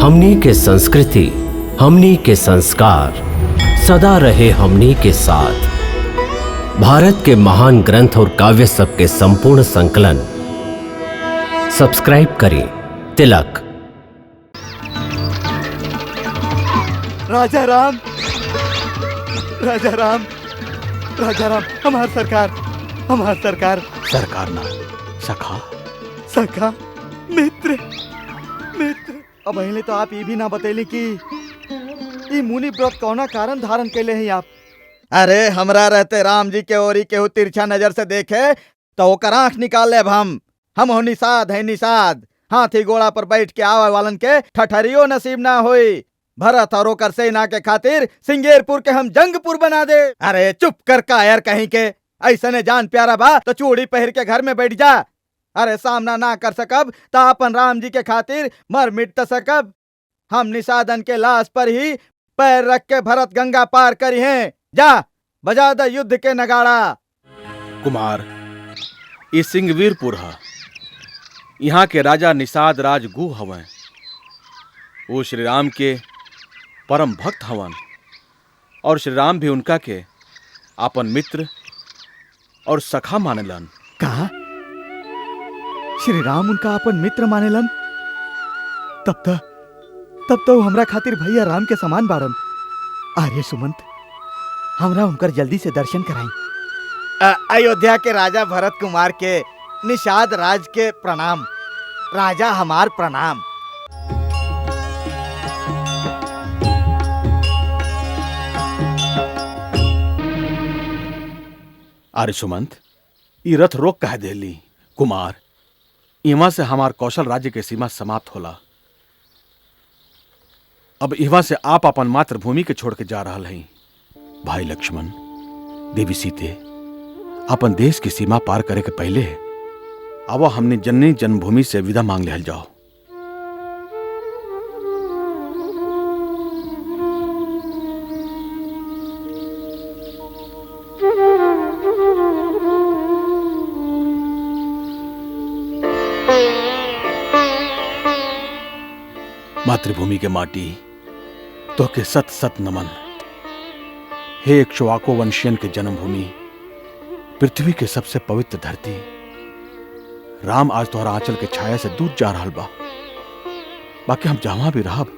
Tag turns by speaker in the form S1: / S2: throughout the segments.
S1: हमनी के संस्कृति, हमनी के संस्कार सदा रहे हमनी के साथ। भारत के महान ग्रंथ और काव्य सब के संपूर्ण संकलन सब्सक्राइब करें तिलक।
S2: राजा राम, राजा राम, राजा राम, हमार सरकार, हमार सरकार।
S3: सरकार ना, सखा।
S2: सखा, मित्र, मित्र। अब पहले तो आप ये भी ना बतैली कि ये मुनि व्रत कौना कारण धारण कैले हैं आप। अरे हमरा रहते राम जी के ओरी केहू तिरछा नजर से देखे तो ओकर आंख निकाल लेब हम हो निषाद है निषाद। हाथी घोड़ा पर बैठ के आवे वालन के ठठरियो नसीब ना होई। भरत और ओकर सेना के खातिर सिंगेरपुर के हम जंगपुर बना दे। अरे चुप कर कायर कहीं के, ऐसा ने जान प्यारा बा तो चूड़ी पहन के घर में बैठ जा। अरे सामना ना कर सकब तो अपन राम जी के खातिर मर मिट त सकब। हम निषादन के लाश पर ही पैर रख के भरत गंगा पार करी हैं। जा बजा द युद्ध के नगाड़ा।
S3: कुमार, ये सिंगवीरपुर है। यहाँ के राजा निषाद राज गु हवन। वो श्री राम के परम भक्त हवन और श्री राम भी उनका के अपन मित्र और सखा मानेलन।
S2: कहा श्री राम उनका अपन मित्र मानेलन? तब तो हमरा खातिर भैया राम के समान बारन। आर्य सुमंत, हमरा उनकर जल्दी से दर्शन कराई। अयोध्या के राजा भरत कुमार के निषाद राज के प्रणाम। राजा हमार प्रणाम।
S3: आर्य सुमंत, ये रथ रोक कह देली। कुमार, इवा से हमार कौशल राज्य के सीमा समाप्त होला। अब इवा से आप अपन मातृभूमि के छोड़ के जा रहा हैं। भाई लक्ष्मण, देवी सीते, अपन देश की सीमा पार करे के पहले अब हमने जननी जन्मभूमि से विदा मांग ले जाओ। मातृभूमि के माटी तो के सत सत नमन। हे इक्ष्वाकु वंशियन के जन्मभूमि, पृथ्वी के सबसे पवित्र धरती, राम आज तोहरा आंचल के छाया से दूर जा रहा बा। बाकी हम जहां भी रहब,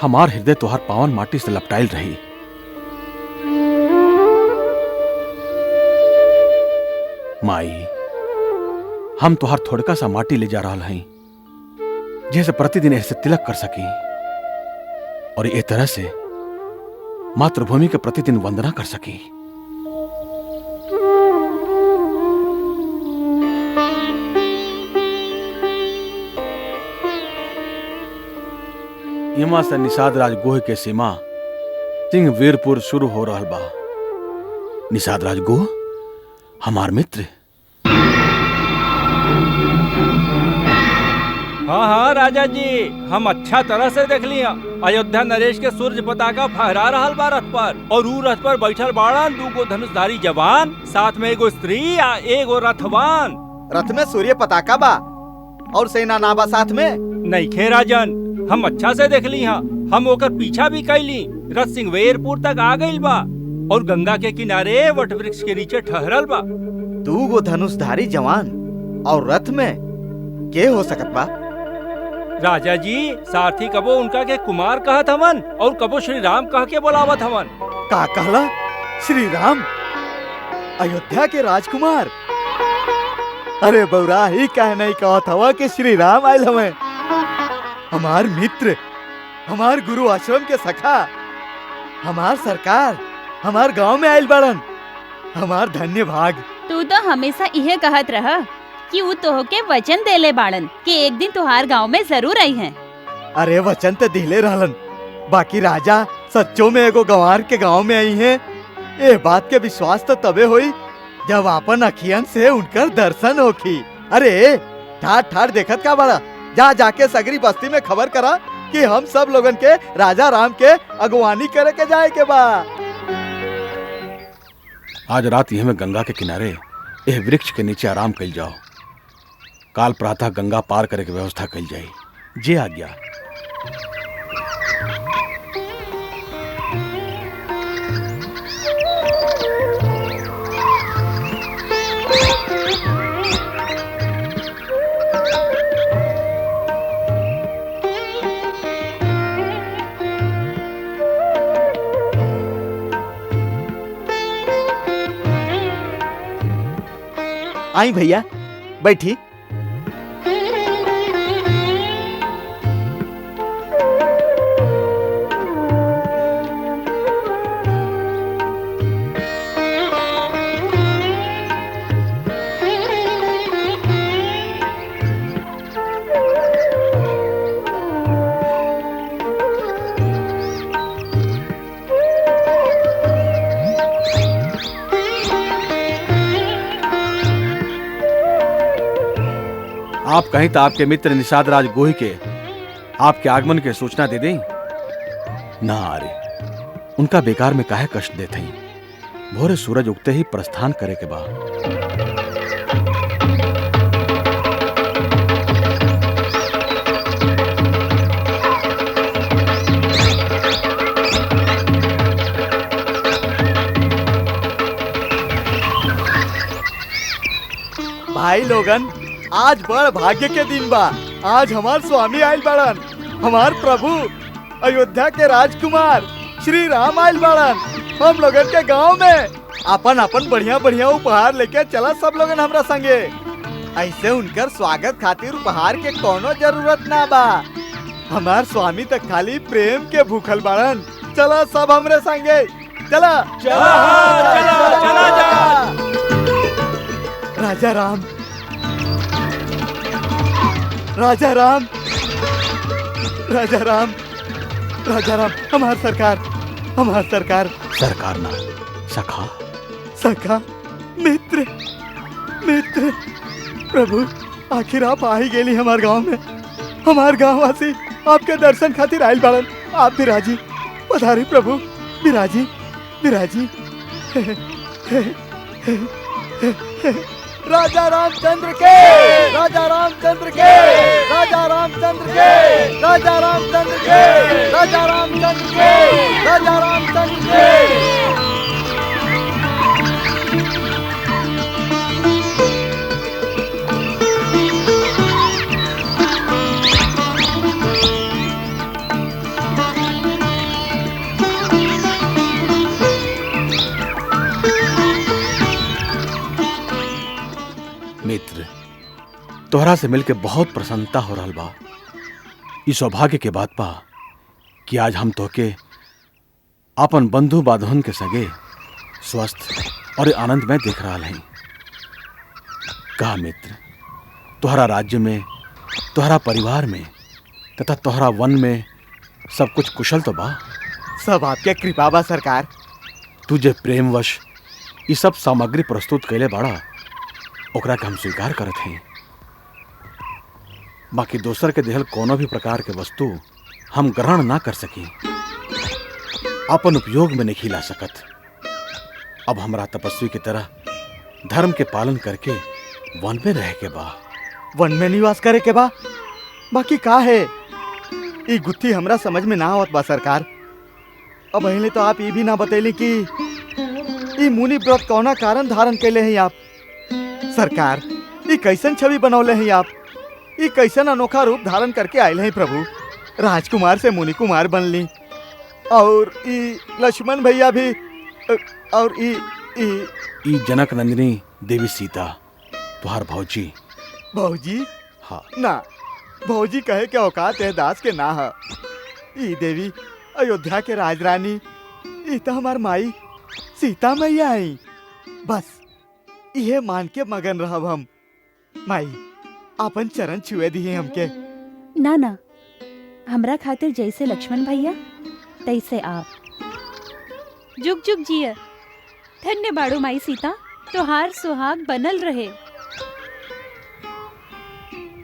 S3: हमार हृदय तोहर पावन माटी से लपटाइल रही। माई, हम तोहर थोड़का सा माटी ले जा रहा हैं, जैसे प्रतिदिन ऐसे तिलक कर सकी और इस तरह से मातृभूमि के प्रतिदिन वंदना कर सकी। यमा से निषाद राज गोह के सीमा सिंगवीरपुर शुरू हो रहा बा। निषाद राज गोह हमार मित्र।
S4: हाँ हाँ राजा जी, हम अच्छा तरह से देख लिया। अयोध्या नरेश के सूर्य पताका फहरा रहल बा रथ पर, और ऊ रथ पर बैठल बाड़न दूगो धनुषधारी जवान, साथ में एगो स्त्री आ एगो रथवान।
S2: रथ में सूर्य पताका बा और सेना ना बा साथ में?
S4: नहीं खे राजन, हम अच्छा से देख ली। हम ओकर पीछा भी कैली। रथ सिंगवेरपुर तक आ गइल बा और गंगा के किनारे वट वृक्ष के नीचे ठहरल बा।
S2: दूगो धनुषधारी जवान और रथ में के हो सकत बा?
S4: राजा जी, सारथी कबो उनका के कुमार कहत हवन और कबो श्री राम कह के बोलावत हवन।
S2: का कहला? श्री राम, अयोध्या के राजकुमार? अरे बौरा, ही कह नहीं कहत हवा कि श्री राम आयल हमें। हमार मित्र, हमार गुरु आश्रम के सखा, हमार सरकार, हमार गांव में आयल बड़न। हमार धन्य भाग।
S5: तू तो हमेशा इहे कहत रहा कि वो तोहके वचन देले बाड़न कि एक दिन तुहार गांव में जरूर आई हैं।
S2: अरे वचन तो दिले रहलन, बाकी राजा सच्चो में एगो गंवार के गांव में आई हैं। ये बात के विश्वास तो तबे हुई जब अपन अखियन से उनकर दर्शन होखी। अरे ठाड़ ठाड़ देखत का बड़ा, जा जाके सगरी बस्ती में खबर करा कि हम सब लोगन के राजा राम के अगवानी करे के जाए के बा।
S3: आज रात यह में गंगा के किनारे यह वृक्ष के नीचे आराम कल जाओ। काल प्रातः गंगा पार करे के व्यवस्था कल जाए। जे आज्ञा।
S2: आई भैया बैठी।
S3: आप कहीं तो आपके मित्र निषाद राज गोही के आपके आगमन के सूचना दे दें ना। अरे उनका बेकार में काहे कष्ट देते हैं। भोरे सूरज उगते ही प्रस्थान करे के बाद
S2: भाई लोगन, आज बड़ भाग्य के दिन बा। आज हमार स्वामी आयल बाड़न, हमार प्रभु अयोध्या के राजकुमार श्री राम आयल बाड़न हम लोगन के गांव में। अपन अपन बढ़िया बढ़िया उपहार लेके चला सब लोगन हमरा संगे। ऐसे उनकर स्वागत खातिर उपहार के कोनो जरूरत ना बा। हमार स्वामी तक खाली प्रेम के भूखल बाड़न। चला सब हमरे संगे, चला
S4: चला चला चला जा।
S2: राजा राम, राजा राम, राजा राम, राजा राम, हमार सरकार, हमार सरकार।
S3: सरकार ना सखा,
S2: सखा, मित्र, मित्र। प्रभु आखिर आप आ ही गेली हमार गांव में। हमार गांव वासी आपके दर्शन खातिर आयल बाड़न। आप विराजी, पधारी प्रभु, विराजी, विराजी। राजा रामचंद्र के, राजा रामचंद्र के, राजा रामचंद्र के, राजा रामचंद्र के, राजा रामचंद्र के, राजा रामचंद्र के।
S3: मित्र, तोहरा से मिलके बहुत प्रसन्नता हो रहा बा। इस सौभाग्य के बात बा कि आज हम तोहके अपन बंधु बांधवन के सगे स्वस्थ और आनंद में देख रहा हैं। कहा मित्र, तोहरा राज्य में, तोहरा परिवार में तथा तोहरा वन में सब कुछ कुशल तो बा?
S2: सब आपके कृपा बा सरकार।
S3: तुझे प्रेमवश ये सब सामग्री प्रस्तुत कैले बाड़ा, ओकरा के हम स्वीकार करत हैं। बाकी दोसर के देहल कोनो भी प्रकार के वस्तु हम ग्रहण ना कर सकी, अपन उपयोग में नहीं ला सकत। अब हमरा तपस्वी की तरह धर्म के पालन करके वन में रह के बा।
S2: वन में निवास करे के बा? बाकी का है ई गुत्थी हमरा समझ में ना आवत बा सरकार। अब पहले तो आप ये भी ना बतैली कि ई मुनि व्रत कौना कारण धारण कैले हैं आप। सरकार, ई कैसन छवि बनौले हैं आप? ई कैसन अनोखा रूप धारण करके आयल हैं प्रभु। राजकुमार से मुनि कुमार बनली, और ई लक्ष्मण भैया भी, और ई
S3: जनक नंदिनी देवी सीता तुहार भौजी।
S2: भौजी?
S3: हाँ।
S2: ना, भौजी कहे के औकात है दास के ना है। ई देवी अयोध्या के राजरानी, ई तो हमार माई सीता मैया आई। बस इहे मान के मगन रहब हम। माई, आपन चरण छुए दिए हमके।
S5: ना ना, हमरा खातिर जैसे लक्ष्मण भैया तैसे आप। जुग जुग जिया। धन्य बाड़ू माई सीता, तोहार सुहाग बनल रहे।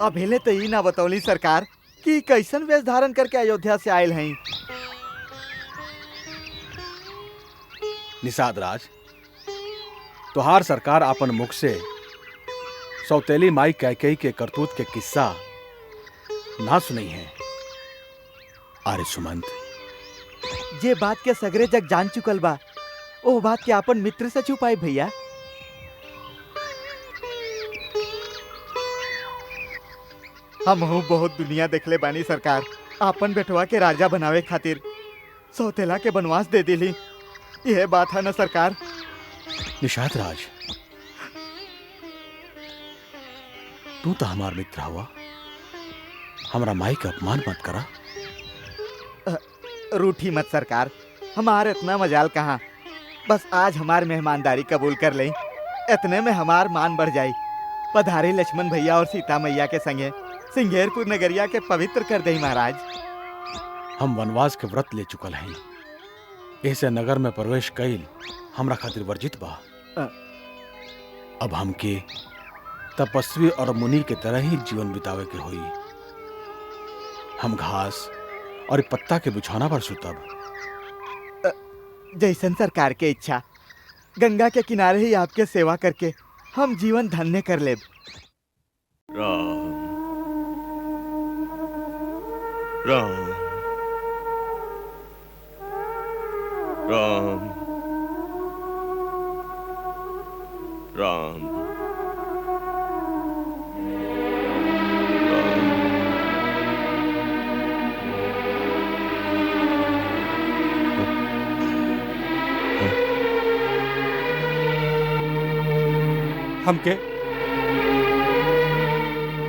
S2: अब हेले तो ई ना बतौली सरकार कि कैसन वेश धारण करके अयोध्या से आयल हैं।
S3: निषाद राज, तुहार सरकार अपन मुख से सौतेली माई कैकेयी के करतूत के किस्सा ना सुनी है। अरे सुमंत,
S2: जे बात के सगरे जग जान चुकल बा, ओ बात के अपन मित्र से छुपाई भैया। हम बहुत दुनिया देखले बानी सरकार। आपन बेटवा के राजा बनावे खातिर सौतेला के बनवास दे दिली। यह बात है ना सरकार?
S3: निषाद राज, तू तो हमार मित्र हुआ, हमारा माई का अपमान मत करा।
S2: रूठी मत सरकार, हमारे इतना मजाल कहाँ। बस आज हमार मेहमानदारी कबूल कर लें, इतने में हमार मान बढ़ जाई। पधारे लक्ष्मण भैया और सीता मैया के संगे सिंगेरपुर नगरिया के पवित्र कर दे महाराज।
S3: हम वनवास के व्रत ले चुकल हैं, ऐसे नगर में प्रवेश कईल हमरा खातिर वर्जित बा। अब हमके तपस्वी और मुनि के तरह ही जीवन बितावे के होई। हम घास और पत्ता के बिछौना पर सुतब।
S2: जैसन सरकार के इच्छा। गंगा के किनारे ही आपके सेवा करके हम जीवन धन्य कर लेब।
S6: राम राम राम राम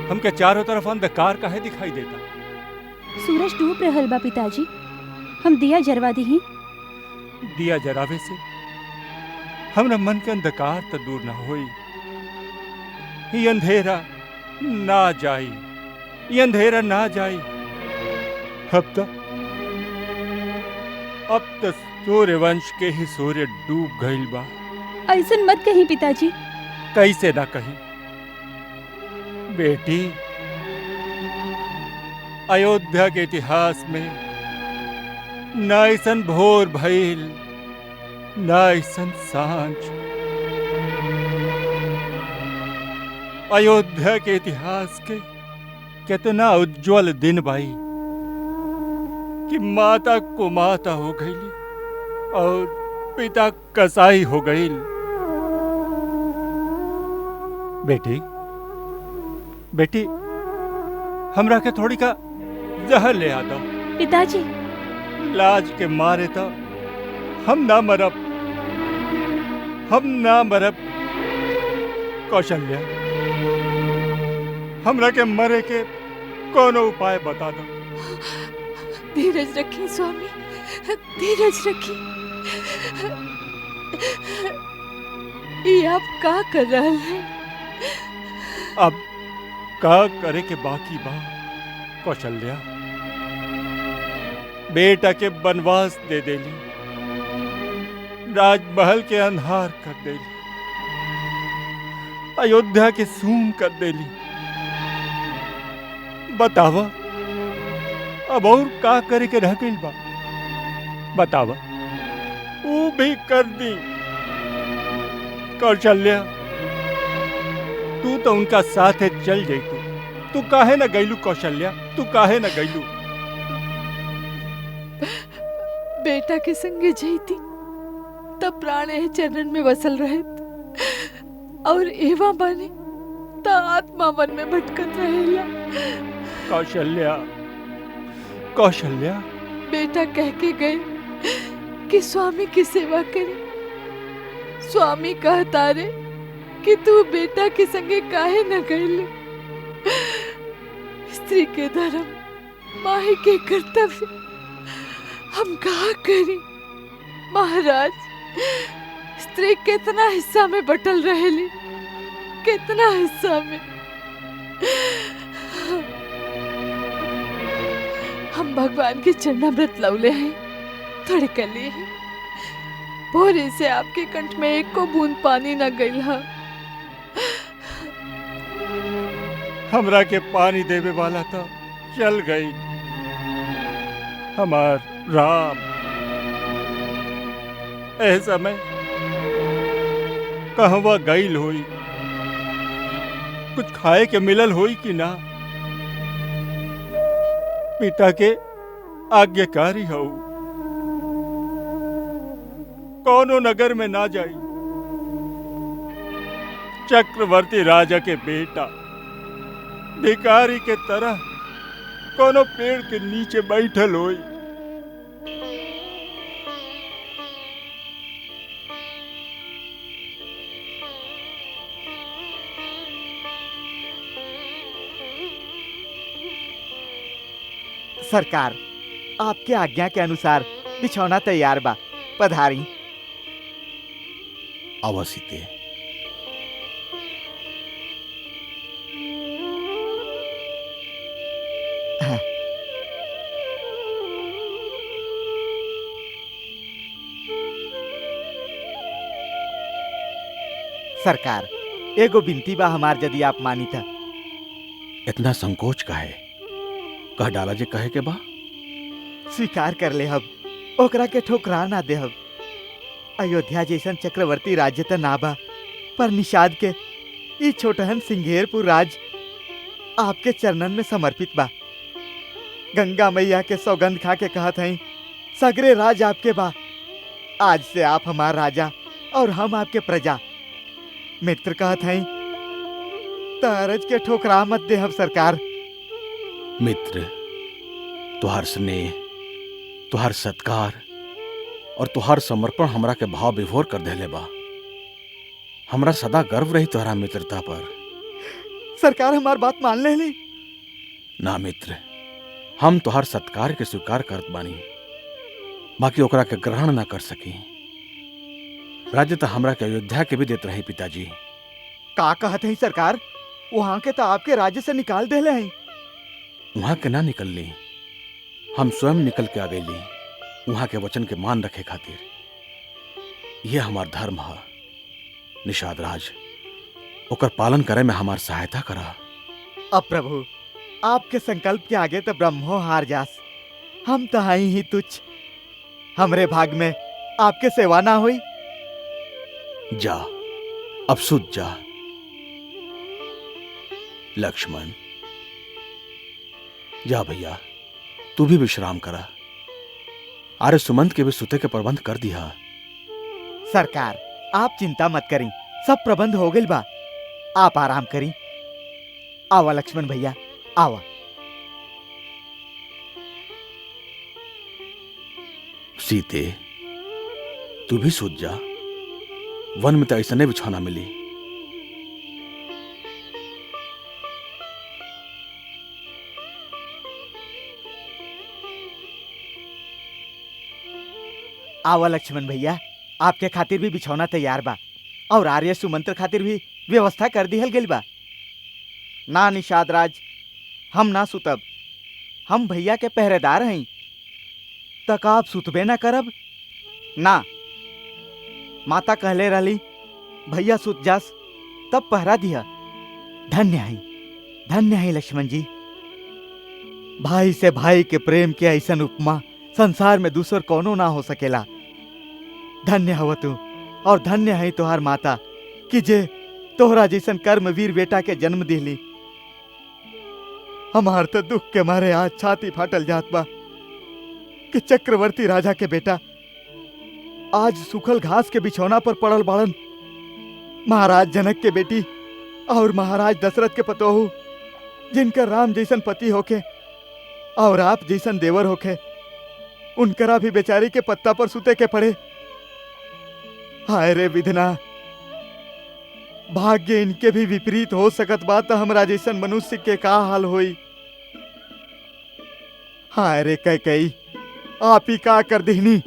S4: हमके चारों तरफ अंधकार काहे दिखाई देता?
S5: सूरज डूब रहल बा पिताजी, हम दिया जरवा दी।
S4: दिया जरावे से हमरा मन के अंधकार तो दूर ना होई। ये अंधेरा ना जाई, ये अंधेरा ना जाई। अब तो सूर्यवंश के ही सूर्य डूब गईल बा।
S5: ऐसन मत कहीं पिताजी।
S4: कैसे ना कहीं बेटी, अयोध्या के इतिहास में ना ऐसन भोर भइल, ना ऐसन सांझ। अयोध्या के इतिहास के कितना उज्जवल दिन भाई कि माता कुमाता हो गई और पिता कसाई हो गई। बेटी बेटी, हमरा के थोड़ी का जहर ले आ दो।
S5: पिताजी,
S4: लाज के मारे तो हम ना मरब, हम ना मरब। कौशल्या, हमरा के मरे के कोनो उपाय बता दो।
S7: धीरज रखिए स्वामी, धीरज रखिए। ये आप का कर रहे हैं?
S4: अब का करे के बाकी बा कौशल्या। बेटा के बनवास दे देली, राजमहल के अंधार कर देली, अयोध्या के सून कर देली। बतावा अब और का करे के रह गइल बा? बतावा, वो भी कर दी। कौशल्या, तू तो उनका साथ चल जैतू, तू काहे न गईलू? कौशल्या, तू काहे न गईलू?
S7: बेटा के संगे जईती तब प्राण एह चरण में बसल रहे, और एवा बानी ता आत्मा मन में भटकत रहेला।
S4: कौशल्या, कौशल्या,
S7: बेटा कह के गए कि स्वामी की सेवा करे। स्वामी कहता रे कि तू बेटा के संगे काहे न गईले। स्त्री के धर्म, माही के कर्तव्य हम कहा करी। महाराज, स्त्री कितना हिस्सा में बटल रहेली, कितना हिस्सा में। हम भगवान के चरणामृत लौले हैं, थोड़े कले हैं। भोरे से आपके कंठ में एक को बूंद पानी न गई।
S4: हमरा के पानी देवे वाला था चल गई। हमार राम ऐ समय कहवा गईल होई, कुछ खाए के मिलल होई कि ना? पिता के आज्ञाकारी हो, कौनो नगर में ना जाई। चक्रवर्ती राजा के बेटा भिखारी के तरह कोनो पेड़ के नीचे बैठल होई।
S2: सरकार, आपके आज्ञा के अनुसार बिछौना तैयार बा, पधारी।
S3: अवसीते।
S2: हाँ। सरकार, एगो बिनती बा हमार, यदि आप मानी था।
S3: इतना संकोच का है? कह डाला जे कहे के बा।
S2: स्वीकार कर ले हब, ओकरा के ठोकरा ना दे हब। अयोध्या जैसन चक्रवर्ती राज्य त ना बा, पर निषाद के ई छोटहन सिंघेरपुर राज आपके चरणन में समर्पित बा। गंगा मैया के सौगंध खा के कहत हई, सगरे राज आपके बा। आज से आप हमार राजा और हम आपके प्रजा। मित्र कहत हई, तरज के ठोकरा मत दे हब सरकार।
S3: मित्र, तुहार स्नेह, तुहार सत्कार और तुहार समर्पण हमरा के भाव विभोर कर देले बा। हमरा सदा गर्व रही तुहरा मित्रता पर।
S2: सरकार, हमार बात मान ले ली।
S3: ना मित्र, हम तुहार सत्कार के स्वीकार करत बानी, बाकी ओकरा के ग्रहण ना कर सकी। राज्य तो हमरा के अयोध्या के भी देत रही पिताजी।
S2: का कहत हई सरकार? वहां के तो आपके राज्य से निकाल देले हई।
S3: वहां के ना निकलली, हम स्वयं निकल के आ गईली वहां के वचन के मान रखे खातिर। यह हमार धर्म है। निषाद राज, ओकर पालन करे में हमार सहायता करा।
S2: अब प्रभु, आपके संकल्प के आगे तो ब्रह्मो हार जास। हम तो हई ही तुच्छ। हमरे भाग में आपके सेवा ना हुई।
S3: जा, अब सुध जा। लक्ष्मण, जा भैया, तू भी विश्राम करा। आर्य सुमंत के भी सुते के प्रबंध कर दिया।
S2: सरकार, आप चिंता मत करी, सब प्रबंध हो गइल बा। आप आराम करी। आवा लक्ष्मण भैया, आवा।
S3: सीते, तू भी सूत जा। वन में तो ऐसने बिछौना मिली।
S2: आवा लक्ष्मण भैया, आपके खातिर भी बिछौना तैयार बा और आर्य सुमंत्र खातिर भी व्यवस्था कर दिहल गइल बा। ना निषाद राज, हम ना सुतब। हम भैया के पहरेदार हई। तक आप सुतबे ना करब? ना, माता कहले रहली भैया सुत जास तब पहरा दिया। धन्य है लक्ष्मण जी। भाई से भाई के प्रेम के ऐसन उपमा संसार में दूसर कोनो ना हो सकेला। धन्य हव तू और धन्य है तोहार माता कि जे तोहरा जैसन कर्मवीर बेटा के जन्म दिली। हमार तो दुख के मारे आज छाती फाटल जात बा कि चक्रवर्ती राजा के बेटा आज सूखल घास के बिछौना पर पड़ल बाड़न। महाराज जनक के बेटी और महाराज दशरथ के पतोहू, जिनका राम जैसन पति होके और आप जैसन देवर होके, उनकरा भी बेचारी के पत्ता पर सुते के पड़े। हाय रे विधना, भाग्य इनके भी विपरीत हो सकत बा त हमरा जैसन मनुष्य के का हाल होई। हाय रे कैकेयी, आप ही का कर देहनी।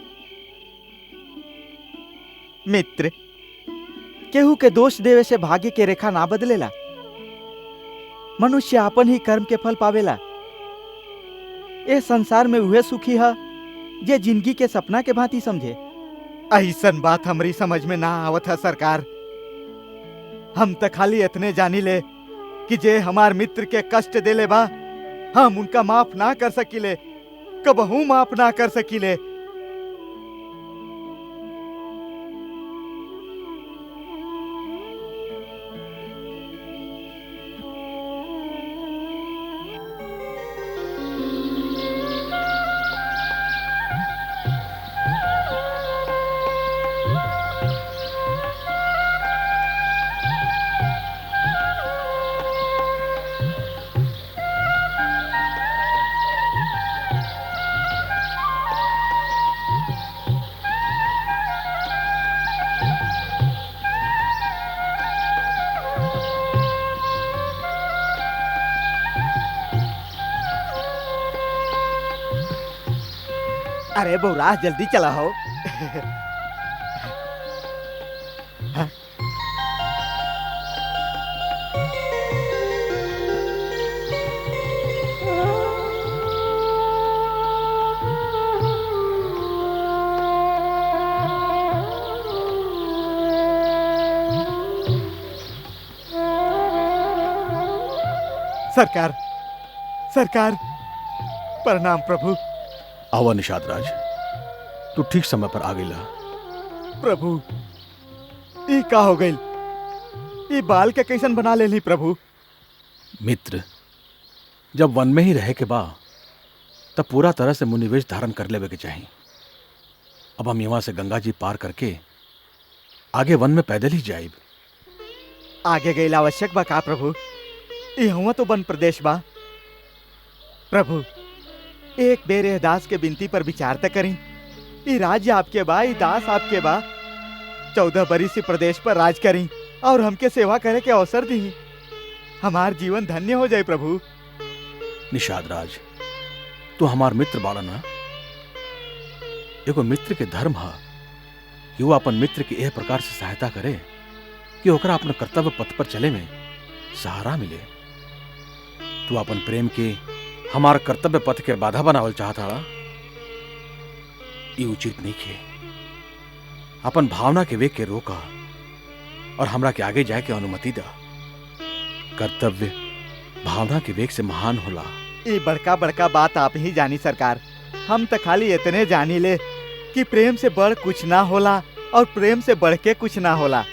S2: मित्र, केहू के दोष देवे से भाग्य के रेखा ना बदलेला। मनुष्य अपन ही कर्म के फल पावेला। ए संसार में उहे सुखी है जे जिंदगी के सपना के भांति समझे। ऐसन बात हमरी समझ में ना आवत है सरकार। हम तो खाली इतने जानी ले कि जे हमार मित्र के कष्ट देले बा, हम उनका माफ ना कर सकीले, कबहू माफ ना कर सकीले। अरे बहुराज जल्दी चला हो। सरकार, सरकार, प्रणाम प्रभु।
S3: आवा निषाद राज, तू ठीक समय पर आ गेला।
S2: प्रभु ई का हो गई? ई बाल के कैसन बना लेली प्रभु?
S3: मित्र, जब वन में ही रहे के बा तब पूरा तरह से मुनिवेश धारण कर लेवे के चाहिए। अब हम यहाँ से गंगा जी पार करके आगे वन में पैदल ही जाइब।
S2: आगे गई आवश्यक बा का प्रभु? ई हुआ तो वन प्रदेश बा। प्रभु एक बेर एह दास के विनती पर विचार त करी। ई राज्य आपके बा, ई दास आपके बा। 14 बरिस इस प्रदेश पर राज करी और हमके सेवा करे के अवसर दी। हमार जीवन धन्य हो जाए प्रभु।
S3: निषाद राज, तू हमार मित्र बाड़ा ना। एगो मित्र के धर्म है कि वो अपन मित्र की यह प्रकार से सहायता करे कि ओकरा अपने कर्तव्य पथ पर चले में सहारा मिले। तू अपन प्रेम के हमार कर्तव्य पथ के बाधा बनावल चाहता। ये उचित नहीं है। अपन भावना के वेग के रोका और हमरा के आगे जाए के अनुमति दा। कर्तव्य भावना के वेग से महान होला।
S2: ये बड़का बड़का बात आप ही जानी सरकार। हम तो खाली इतने जानी ले कि प्रेम से बढ़ कुछ ना होला और प्रेम से बढ़ के कुछ ना होला।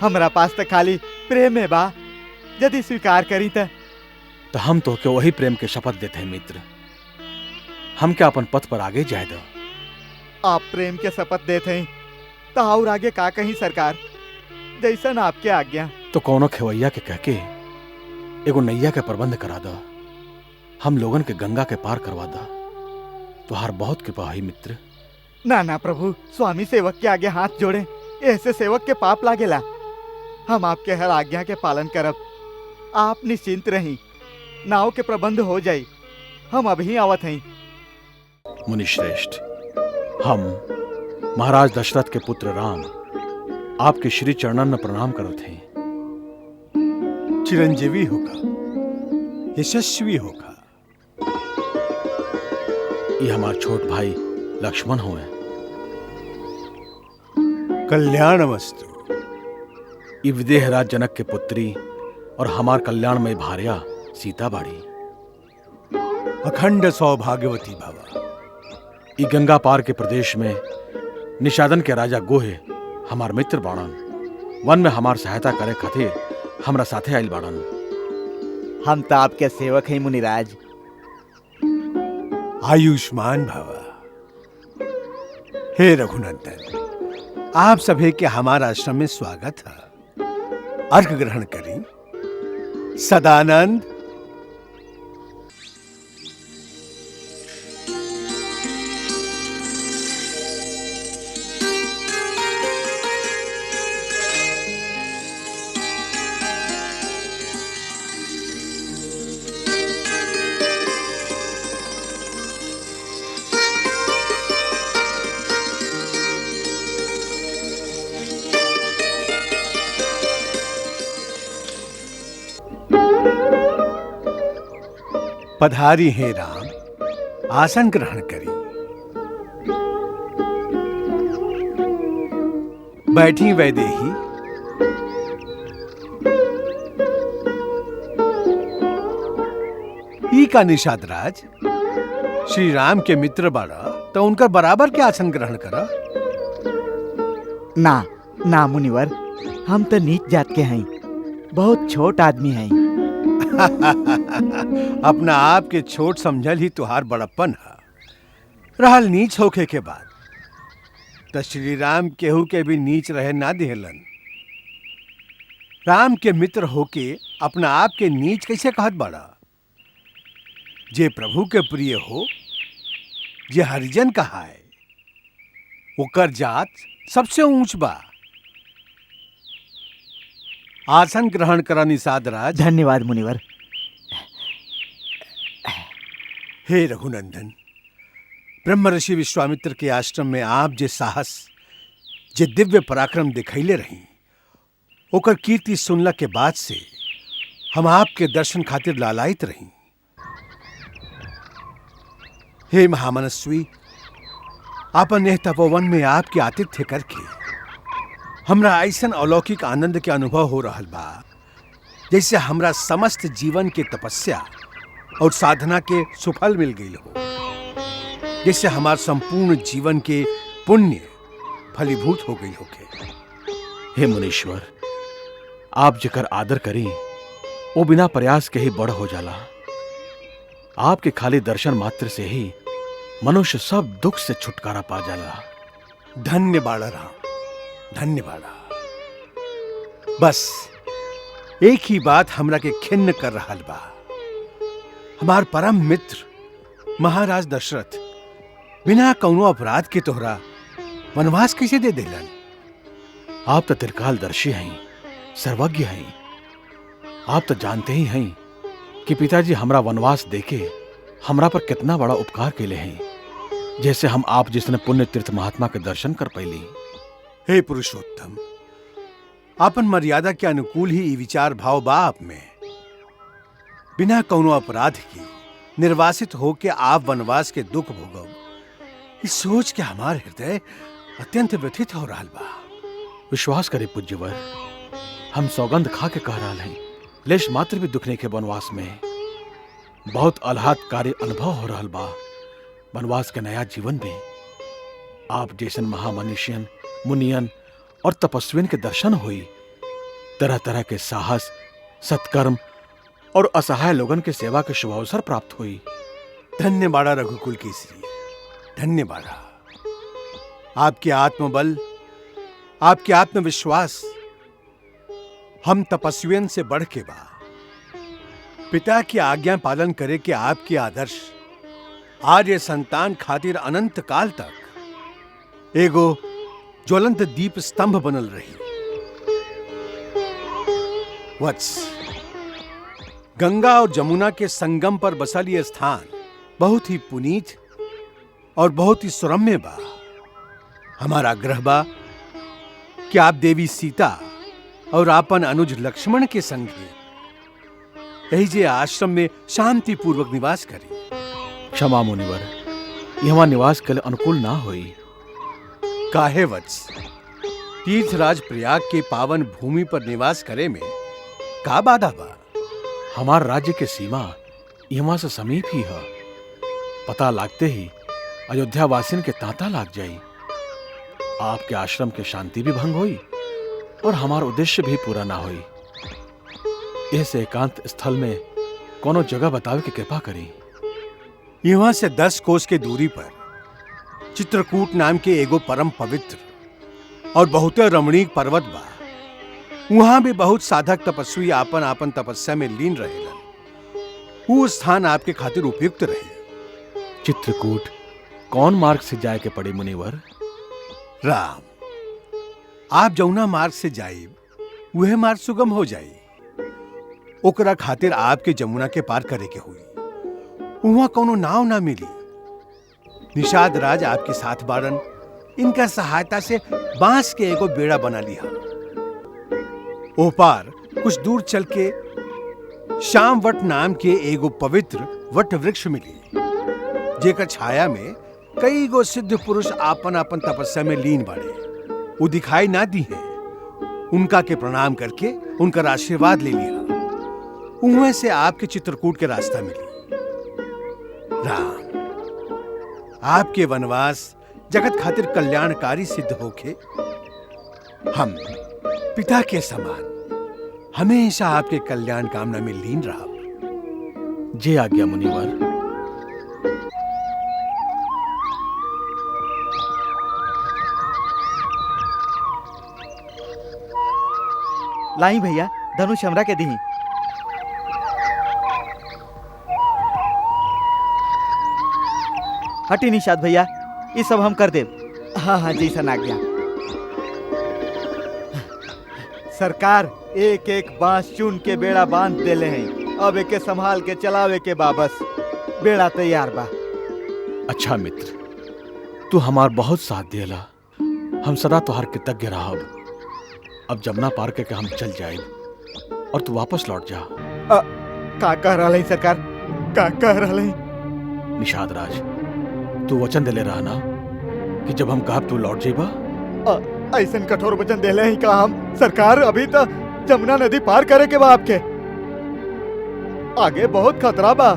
S2: हमरा पास तो खाली प्रेम है बा। यदि स्वीकार करी तो
S3: हम तो के वही प्रेम के शपथ देते हैं मित्र। हम क्या अपन पथ पर आगे जाए दो।
S2: आप प्रेम के शपथ देते हैं तो और आगे का कहीं सरकार, जैसन आपके आज्ञा।
S3: तो कौनो खेवैया के कह के एगो नैया के प्रबंध करा दो। हम लोगन के गंगा के पार करवा दो। तुहार बहुत कृपा हुई मित्र।
S2: ना ना प्रभु, स्वामी सेवक के आगे हाथ जोड़े, ऐसे सेवक के पाप लागेला। हम आपके हर आज्ञा के पालन करब। आप निश्चिंत रही, नाव के प्रबंध हो जाई। हम अभी आवत हैं।
S3: मुनिश्रेष्ठ, हम महाराज दशरथ के पुत्र राम आपके श्री चरणन में प्रणाम करत हैं।
S8: चिरंजीवी होगा, यशस्वी होगा।
S3: ये हमार छोट भाई लक्ष्मण हुए।
S8: कल्याण वस्तु।
S3: ये विदेह राज जनक के पुत्री और हमार कल्याणमय भार्या सीता बाड़ी।
S8: अखंड सौभाग्यवती भवा।
S3: ई गंगा पार के प्रदेश में निषादन के राजा गोहे हमार मित्र बाड़न। वन में हमार सहायता करे खातिर हमरा साथे आइल बाड़न।
S2: हम तो आपके सेवक हैं मुनिराज।
S8: आयुष्मान भवा। हे रघुनंदन, आप सभी के हमारा आश्रम में स्वागत है। अर्घ ग्रहण करें। सदानंद। पधारी हे राम, आसन ग्रहण करी। बैठी वैदेही। ई का निषाद राज, श्री राम के मित्र बाड़ा तो उनका बराबर के आसन ग्रहण करा।
S2: ना ना मुनिवर, हम तो नीच जात के हैं, बहुत छोट आदमी हैं।
S8: अपना आप के छोट समझल ही तुहार बड़प्पन है। रहल नीच होखे के बाद तो श्री राम केहू के भी नीच रहे ना दिहलन। राम के मित्र होके अपना आप के नीच कैसे कहत बड़ा? जे प्रभु के प्रिय हो, जे हरिजन कहा है, ओकर जात सबसे ऊंच बा। आसन ग्रहण करा निषाद राज।
S2: धन्यवाद मुनिवर।
S8: हे रघुनंदन, ब्रह्म ऋषि विश्वामित्र के आश्रम में आप जे साहस, जे दिव्य पराक्रम दिखैले रही, ओकर कीर्ति सुनला के बाद से हम आपके दर्शन खातिर लालायित रही। हे महामनस्वी, आपन एह तपोवन में आपके आतिथ्य करके हमरा ऐसन अलौकिक आनंद के अनुभव हो रहल बा, जैसे हमरा समस्त जीवन के तपस्या और साधना के सुफल मिल गई हो, जैसे हमार संपूर्ण जीवन के पुण्य फलीभूत हो गई होके।
S3: हे मुनीश्वर, आप जेकर आदर करी वो बिना प्रयास के ही बड़ हो जाला। आपके खाली दर्शन मात्र से ही मनुष्य सब दुख से छुटकारा पा जाला।
S8: धन्य बाड़ा राम, धन्य बाड़ा। बस एक ही बात हमरा के खिन्न कर रहल बा। हमार परम मित्र महाराज दशरथ बिना कौनो अपराध के तोहरा वनवास कैसे दे देलन?
S3: आप तो त्रिकालदर्शी हैं, सर्वज्ञ हैं। आप तो जानते ही हैं कि पिताजी हमरा वनवास देके हमरा पर कितना बड़ा उपकार केले हैं, जैसे हम आप जिसने पुण्य तीर्थ महात्मा के दर्शन कर पैली।
S8: हे पुरुषोत्तम, आपन मर्यादा के अनुकूल ही ई विचार भाव बा आप में। बिना कौनो अपराध की निर्वासित होके आप वनवास के दुख भोगव, इस सोच के हमार हृदय अत्यंत व्यथित हो रहा बा।
S3: विश्वास करे पूज्यवर, हम सौगंध खा के कह रहा हैं, लेश मात्र भी दुखने के वनवास में बहुत आह्लादकारी अनुभव हो रहा बा। वनवास के नया जीवन में आप जैसन महामनुष्यन, मुनियन और तपस्विन के दर्शन हुई, तरह तरह के साहस, सत्कर्म और असहाय लोगन के सेवा के शुभ अवसर प्राप्त हुई।
S8: धन्य बाड़ा रघुकुल केसरी, धन्य बाड़ा। आपके आत्मबल, आपके आत्मविश्वास हम तपस्वियन से बढ़ के बा। पिता की आज्ञा पालन करे के आपके आदर्श आर्य संतान खातिर अनंत काल तक एगो ज्वलंत दीप स्तंभ बनल रही। वत्स, गंगा और जमुना के संगम पर बसल यह स्थान बहुत ही पुनीत और बहुत ही सुरम्य बा। हमारा आग्रह बा कि आप देवी सीता और आपन अनुज लक्ष्मण के संगे यही जे आश्रम में शांति पूर्वक निवास करी।
S3: क्षमा मुनिवर, यहाँ निवास के लिए अनुकूल ना हुई।
S8: काहे वत्स, तीर्थराज प्रयाग के पावन भूमि पर निवास करे में का बाधा बा?
S3: हमार राज्य के सीमा यहाँ से समीप ही है। पता लागते ही अयोध्या वासिन के तांता लाग जाई। आपके आश्रम के शांति भी भंग हुई और हमारा उद्देश्य भी पूरा ना हुई। इस एकांत स्थल में कोनो जगह बतावे की कृपा करी।
S8: यहाँ से 10 कोस के दूरी पर चित्रकूट नाम के एगो परम पवित्र और बहुत रमणीक पर्वत बा। वहां भी बहुत साधक तपस्वी आपन आपन तपस्या में लीन रहेलन। वो स्थान आपके खातिर उपयुक्त रहे।
S3: चित्रकूट कौन मार्ग से जाए के पड़ी मुनिवर?
S8: राम, आप जौना मार्ग से जाइब वह मार्ग सुगम हो जाई। ओकरा खातिर आपके जमुना के पार करे के हुई। वहां कोनो नाव ना मिली। निषाद राज आपके साथ बाड़न। इनका सहायता से बांस के एगो बेड़ा बना लिया। ओ पार कुछ दूर चल के श्याम वट नाम के एगो पवित्र वट वृक्ष मिली, जेकर छाया में कई गो सिद्ध पुरुष आपन आपन तपस्या में लीन बाड़े। वो दिखाई ना दी है। उनका के प्रणाम करके उनका आशीर्वाद ले लिया। उनमें से आपके चित्रकूट के रास्ता मिली। राम, आपके वनवास जगत खातिर कल्याणकारी सिद्ध होके हम पिता के समान हमेशा आपके कल्याण कामना में लीन रहा।
S3: जय आज्ञा मुनिवर।
S2: लाई भैया, धनुष हमरा के दी। हटी निषाद भैया, ये सब हम कर देब। हाँ हाँ जी सन आज्ञा। सरकार एक एक बांस चुन के बेड़ा बांध देले हैं। अब एके संभाल के चलावे के बा। बस बेड़ा तैयार बा।
S3: अच्छा मित्र, तू हमार बहुत साथ दियला। हम सदा तुहार कृतज्ञ रहब। अब जमुना पार के हम चल जाए और तू वापस लौट जा।
S2: का कह रहा है सरकार, का कह रहा है?
S3: निषाद राज, तू वचन दिले रहा ना कि जब हम कहब तू लौट जाइबा।
S2: ऐसन कठोर वचन देले ही का हम सरकार? अभी तो जमुना नदी पार करे के बा आपके, आगे बहुत खतरा बा।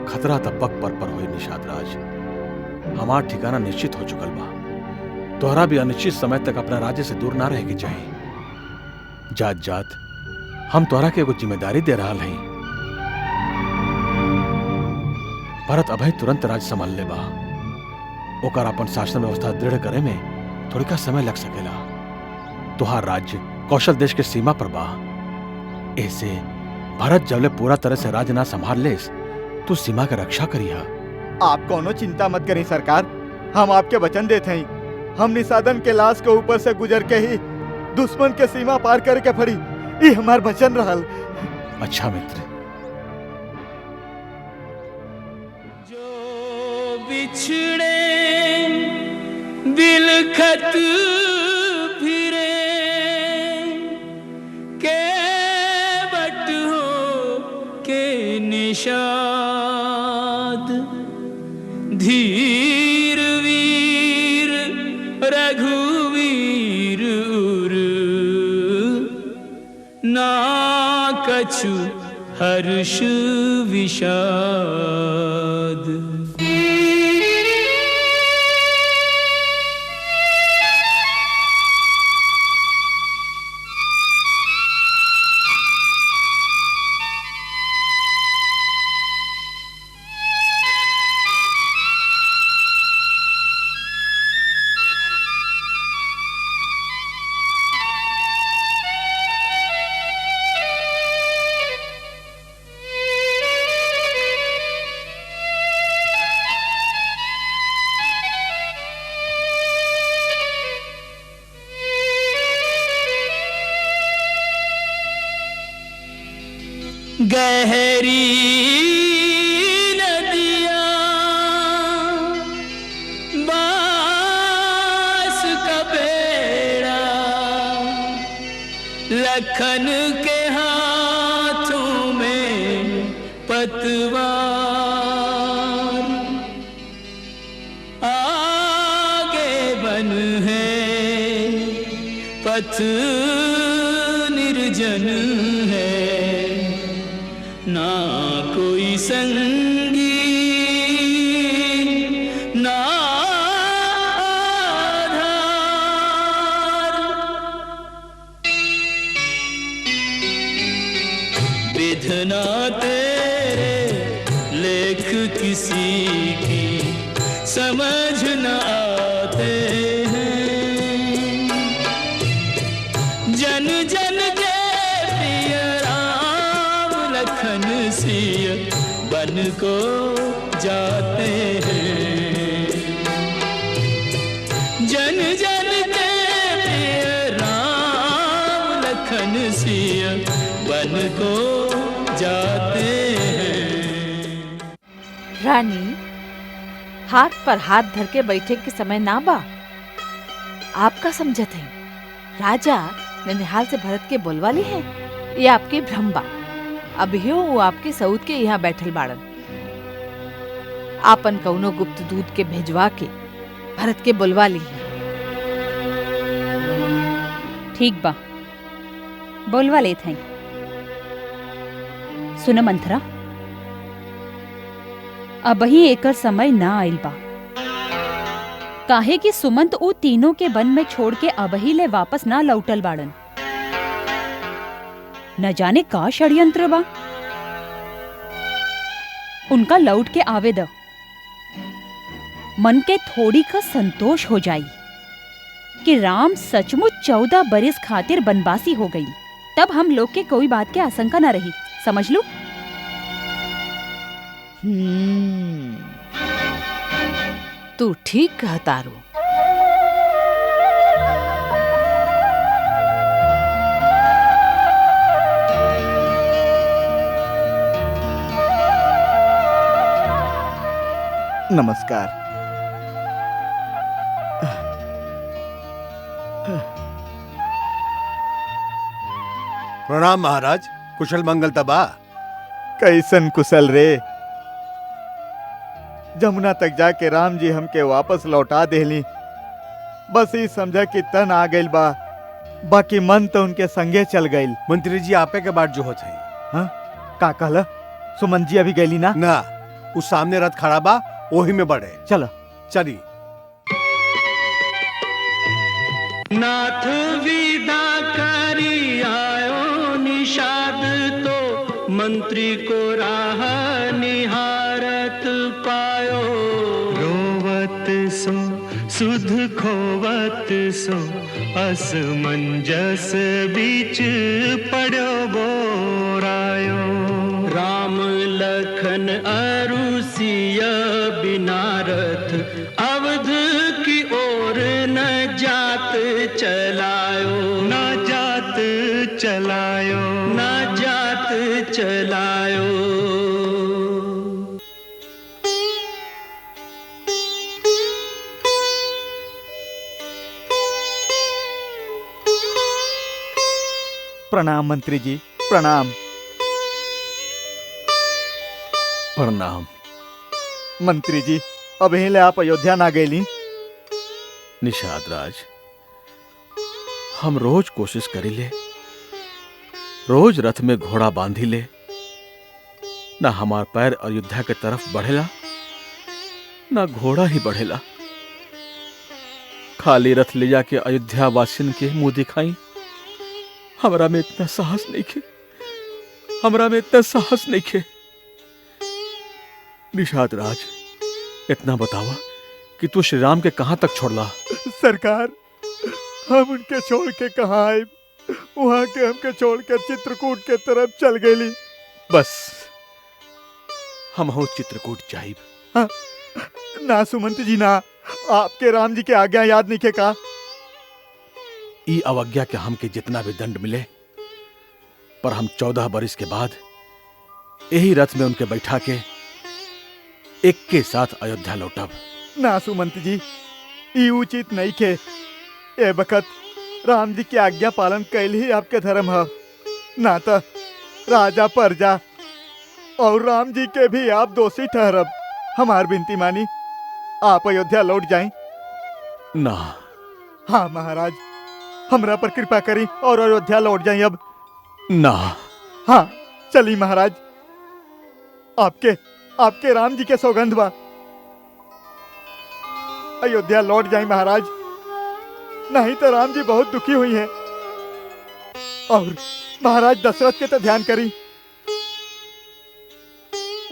S3: खतरा तब पग पर होई निषाद राज। हमार ठिकाना निश्चित हो चुकल बा। तोहरा भी अनिश्चित समय तक अपना राज्य से दूर ना रहे के चाहिए। जात जात हम तोहरा के एगो जिम्मेदारी दे रहा हई। भरत अभय तुरंत राज संभाल ले बा। ओकर अपन शासन व्यवस्था दृढ़ करे में थोड़ी का समय लग सकेला। तुहार राज्य कौशल देश के सीमा पर बा। ऐसे भारत जबले पूरा तरह से राज ना संभाल लेस तू सीमा के रक्षा करिया।
S2: आप कोनो चिंता मत करें सरकार, हम आपके वचन देते हैं। हम निषादन के लाश के ऊपर से गुजर के ही दुश्मन के सीमा पार करके पड़ी, ये हमार वचन रहल।
S3: अच्छा मित्र।
S9: जो बिछड़े बिलखत फिरे के बट हो के निषाद, धीर वीर रघुवीर उर, ना कछु हर्ष विषाद। गहरी नदियाँ बांस का बेड़ा, लखन के हाथों में पतवार, आगे बन है पथ निर्जन है, ना कोई संगी ना आधार, विधना तेरे लेख किसी की समझ न आते हैं, जन जन के प्रिय राम लखन सिय बन को जाते हैं, जन जन के प्रिय राम लखन सिय बन को जाते हैं।
S7: रानी, हाथ पर हाथ धर के बैठे के समय ना बा। आपका समझत है राजा ननिहाल से भरत के बोलवाली है, ये आपके भ्रम बा। अभियो वो आपके सऊद के यहाँ बैठल बाड़न। आपन कौनो गुप्त दूत के भेजवा के भरत के बोलवाली है।
S5: ठीक बा, बोलवा लेत हैं। सुन मंथरा, अबही एकर समय ना आइल बा, काहे कि सुमंत ऊ तीनों के वन में छोड़ के अबही ले वापस ना लौटल बाड़न। न जाने का षड्यंत्र बा। उनका लौट के आवे द, मन के थोड़ी का संतोष हो जाई कि राम सचमुच 14 बरिस खातिर बनवासी हो गई। तब हम लोग के कोई बात के आशंका न रही, समझ लो।
S7: तू ठीक कहता रो।
S2: नमस्कार।
S8: प्रणाम महाराज, कुशल मंगल तबा।
S2: कैसन कुशल रे। जमुना तक जाके राम जी हमके वापस लौटा देली। बस ही समझा कि तन आ गइल बा, बाकी मन तो उनके संगे चल गइल।
S8: मंत्री जी आपे के बाट जो होत है।
S2: हाँ का कहला? सुमन जी अभी गइली ना?
S8: ना, उस सामने रथ खड़ा बा, ओही में बढ़े।
S2: चलो
S8: चली।
S9: नाथ विदा करी आयो निषाद तो मंत्री को राह निहारत पायो। रोवत सो सुध खोवत सो असमंजस बीच पड़ो बोरायो। राम लखन अरु सिया बिना रथ अवध की ओर न जात चलायो। न जात चलायो, न जात चलायो।
S2: प्रणाम मंत्री जी, प्रणाम।
S3: प्रणाम।
S2: मंत्री जी अब ले आप अयोध्या ना गईली?
S3: निषाद राज, हम रोज कोशिश करीले, रोज रथ में घोड़ा बांधी ले, ना हमार पैर अयोध्या के तरफ बढ़ेला, ना घोड़ा ही बढ़ेला। खाली रथ ले जाके अयोध्या वासिन के मुंह दिखाई। हमरा में इतना साहस नहीं खे, हमरा में इतना साहस नहीं खे। निषाद राज, इतना बतावा कि तू श्री राम के कहां तक छोड़ला?
S2: सरकार, हम उनके छोड़ के कहाँ आए? वहां के हमके छोड़ के चित्रकूट के तरफ चल गईली।
S3: बस हम हो चित्रकूट जाइब।
S2: हाँ, ना सुमंत जी ना, आपके राम जी के आज्ञा याद नहीं के का?
S3: ई अवज्ञा के हमके जितना भी दंड मिले, पर हम 14 बरिस के बाद यही रथ में उनके बैठा के एक के साथ अयोध्या लौटब।
S2: ना सुमंत जी, ई उचित नहीं के। ए बखत राम जी की आज्ञा पालन कैल ही आपके धर्म है। ना तो राजा प्रजा और राम जी के भी आप दोषी ठहरब। हमार विनती मानी, आप अयोध्या लौट जाएं।
S3: ना।
S2: हाँ महाराज, हमरा पर कृपा करी और अयोध्या लौट जाएं अब।
S3: ना।
S2: हाँ चली महाराज, आपके राम जी के सौगंध बा। अयोध्या लौट जाएं महाराज, नहीं तो राम जी बहुत दुखी हुई हैं। और महाराज दशरथ के तो ध्यान करी,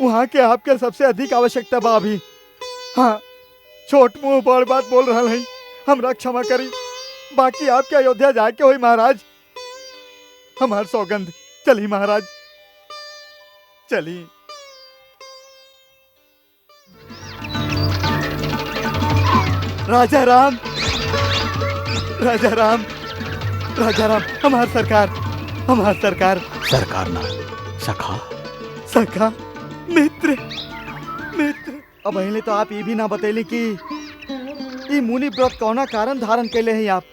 S2: वहां के आपके सबसे अधिक आवश्यकता बा अभी। हाँ, छोट मुंह बड़ बात बोल रहा है, हमरा क्षमा करी। बाकी आपके अयोध्या जाके हुई महाराज, हमार सौगंध। चली महाराज, चली। राजा राम, राजा राम, राजा राम, हमार सरकार, हमार सरकार।
S3: सरकार ना, सखा।
S2: सखा, मित्र, मित्र। अब पहले तो आप ये भी ना बतैली कि ये मुनि व्रत कौना कारण धारण कैले हैं आप?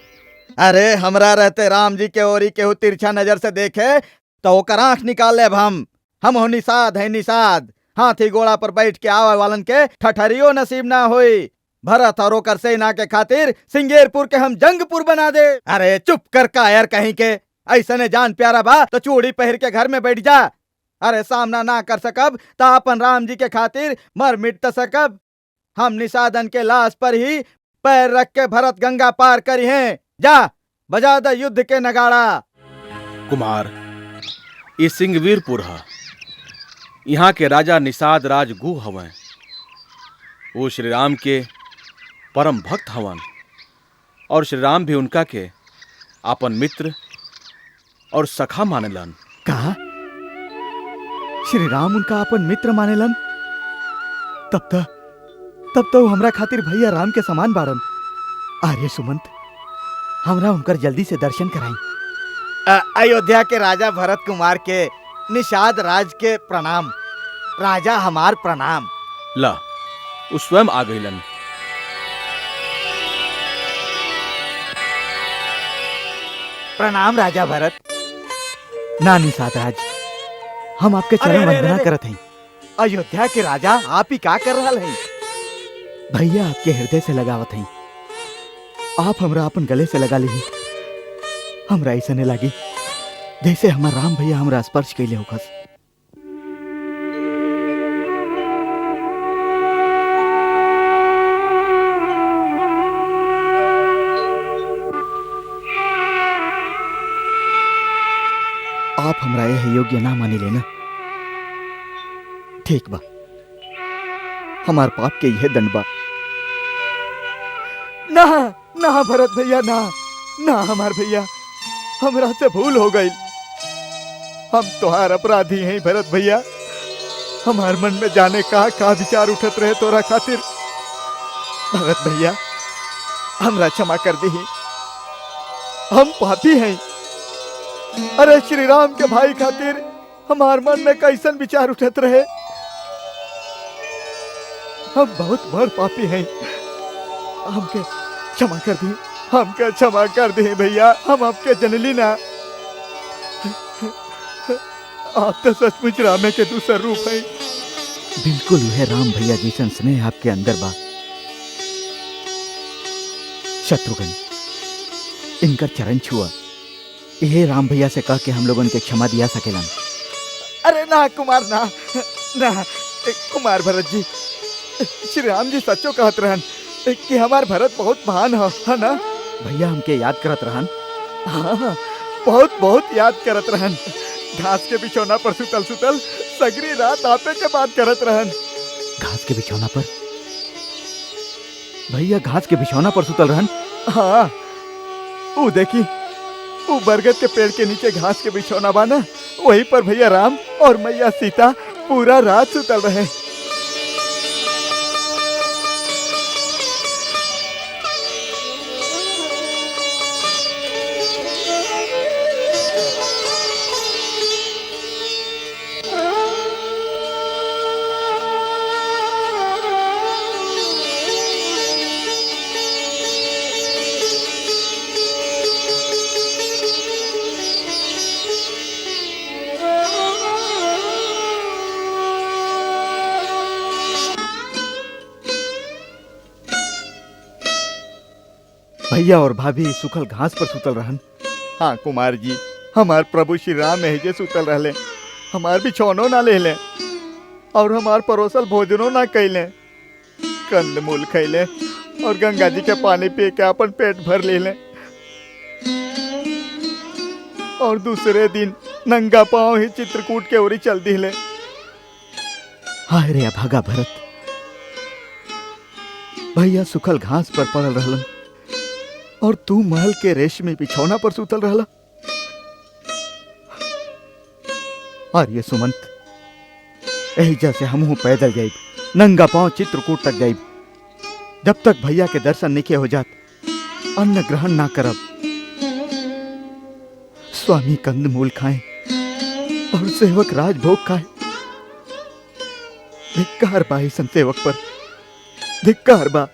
S2: अरे हमरा रहते राम जी के ओरी केहू तिरछा नजर से देखे तो ओकर आंख निकाल लेब हम हो निषाद है, निषाद। हाथी घोड़ा पर बैठ के आवे वालन के ठठरियो नसीब ना होई। भरत और ओकर सेना के खातिर सिंगेरपुर के हम जंगपुर बना दे। अरे चुप कर कायर कहीं के, ऐसा ने जान प्यारा बा तो चूड़ी पहन के घर में बैठ जा। अरे सामना ना कर सकब तो अपन राम जी के खातिर मर मिट त सकब। हम निषादन के लाश पर ही पैर रख के भरत गंगा पार करी हैं। जा बजा द युद्ध के नगाड़ा।
S3: कुमार, ये सिंगवीरपुर है, यहाँ के राजा निषाद राज गु हवन। वो श्री राम के परम भक्त हवन और श्री राम भी उनका के अपन मित्र और सखा मानेलन।
S2: कहा श्री राम उनका अपन मित्र मानेलन? तब तो हमरा खातिर भैया राम के समान बाड़न। आर्य सुमंत, हमरा उनकर जल्दी से दर्शन कराई। अयोध्या के राजा भरत कुमार के निषाद राज के प्रणाम। राजा हमार प्रणाम।
S3: ला, वो स्वयं आ गईलन।
S2: प्रणाम राजा भरत। ना निषाद राज, हम आपके चरण वंदना करत हैं। अयोध्या के राजा आप ही का कर रहा हैं? भैया आपके हृदय से लगावत हैं। आप हमरा अपन गले से लगा ली। हमरा ऐसा नहीं लगी जैसे हमार राम भैया हमरा स्पर्श कैले होखस। आप हमरा यह योग्य ना मानी लेना। ठीक बा, हमार पाप के यह दंड बा। ना ना भरत भैया, ना ना हमार भैया, हमरा से भूल हो गई। हम तोहार अपराधी हैं भरत भैया। हमार मन में जाने का विचार उठत रहे तोरा खातिर। भरत भैया हमरा क्षमा कर दी। हम पापी हैं। अरे श्री राम के भाई खातिर हमार मन में कैसन विचार उठत रहे। हम बहुत बड़ पापी हैं। हमके क्षमा कर दी, हमके क्षमा कर दी भैया। हम आपके जनली ना। आप तो सचमुच रामे के दूसरा रूप है। बिल्कुल वह राम भैया जैसन स्नेह आपके अंदर बा। शत्रुघ्न इनका चरण छुआ। यह राम भैया से कह के हम लोगों के क्षमा दिया सकेलन। अरे ना कुमार, ना ना कुमार भरत जी, श्री राम जी सच्चो कहत रहन कि हमार भरत बहुत महान है ना? भैया हमके याद करत रहन। हाँ, बहुत बहुत याद करत रहन। घास के बिछौना पर सुतल सुतल सगरी रात आपे के बात करत रहन। घास के बिछौना पर? भैया घास के बिछौना पर सुतल रहन? हाँ, वो देखी, वो बरगद के पेड़ के नीचे घास के बिछौना बा ना, वहीं पर भैया राम और मैया सीता पूरा रात सुतल रहे। भैया और भाभी सुखल घास पर सुतल रहन। हाँ कुमार जी, हमार प्रभु श्री राम एहिजे सुतल रहले। हमार बिछौनो ना ले ले और हमार परोसल भोजनो ना कैले। कंदमूल खैले और गंगा जी के पानी पी के अपन पेट भर ले ले। और दूसरे दिन नंगा पांव ही चित्रकूट के ओरी चल दिले। हाय रे अभागा भरत, भैया सुखल घास पर पड़ल रहलन और तू महल के रेशमी बिछौना पर सुतल रहला। और ये सुमंत, एहिजा से हमहू पैदल जाइब, नंगा पांव चित्रकूट तक जाइब। जब तक भैया के दर्शन नहीं हो जात, अन्न ग्रहण ना करब। स्वामी कंदमूल खाएं और सेवक राजभोग खाए। धिक्कार बा ऐसन सेवक पर, धिक्कार बा।